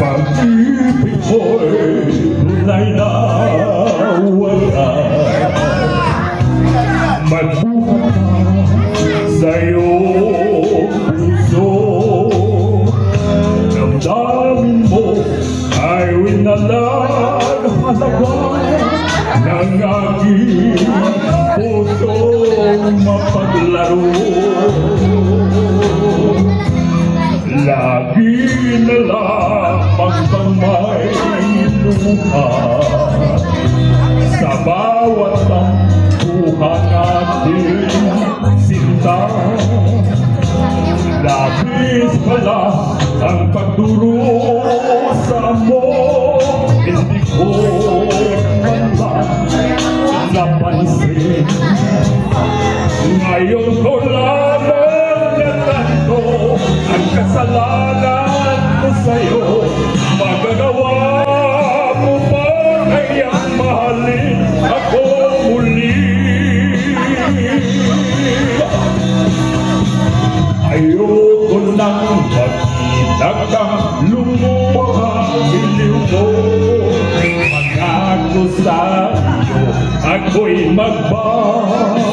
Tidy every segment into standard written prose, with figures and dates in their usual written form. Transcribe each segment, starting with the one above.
Pag-ibig mo'y tunay na walang magbuhat sa iyong puso. Damdamin mo ay winalang halaga ng aking pusong mapaglaro. Lagi na lamang bang may luha sa bawat tampuhan natin sinta. Labis pala ang pagdurusa mo, hindi ko man lang napansin. Ngayon ko lamang natanto ang kasalanan ko sa'yo. Magagawa mo ba kayang mahalin ako muli? Ayoko nang makita kang lumuha iliw mo. Pangako sa iyo, ako'y magbabago.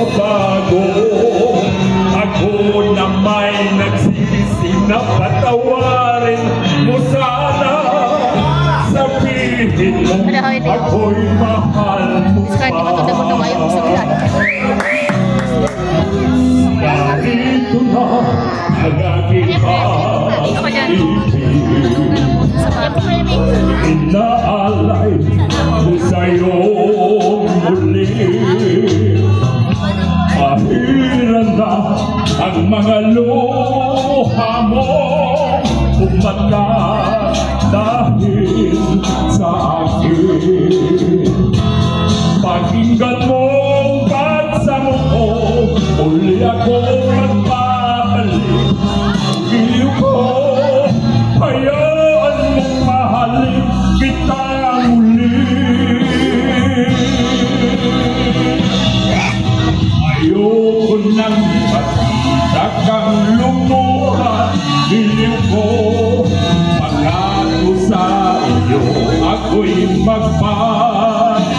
Ako na may nagsisi na patawarin mo sana. Sabihin mo, ako'y mahal mo pa. Narito na ang aking pag-ibig, inaalay ko sa'yo muli. Mahiran na ang mga luha mo, umata dahil sa akin. Pakinggan mo ang pagsamo ko, muli ako magpapalik. Iliw ko, hayaan mong mahalin kita muli. Ayoko nang makita kang lumuha, iliw ko. Pangako sa iyo, ako'y magbabago.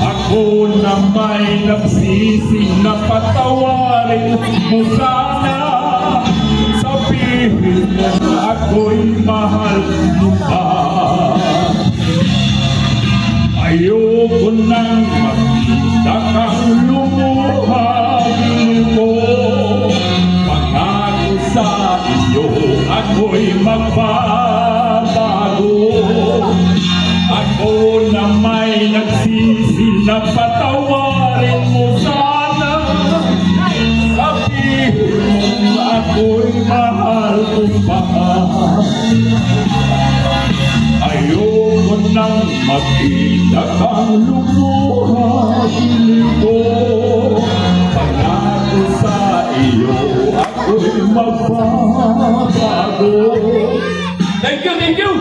Ako na may nagsisi na patawarin mo sana. Sabihin mo ako'y mahal mo pa. Ayoko nang makita kang lumuha mo. Pangako sa iyo, ako'y magbabago. Ako na may nagsisi na patawarin mo sana. Sabihin mo ako'y mahal mo pa. Ayoko nang makita kang lumuha ko. Pangako sa iyo, ako'y magbabago. Thank you, thank you!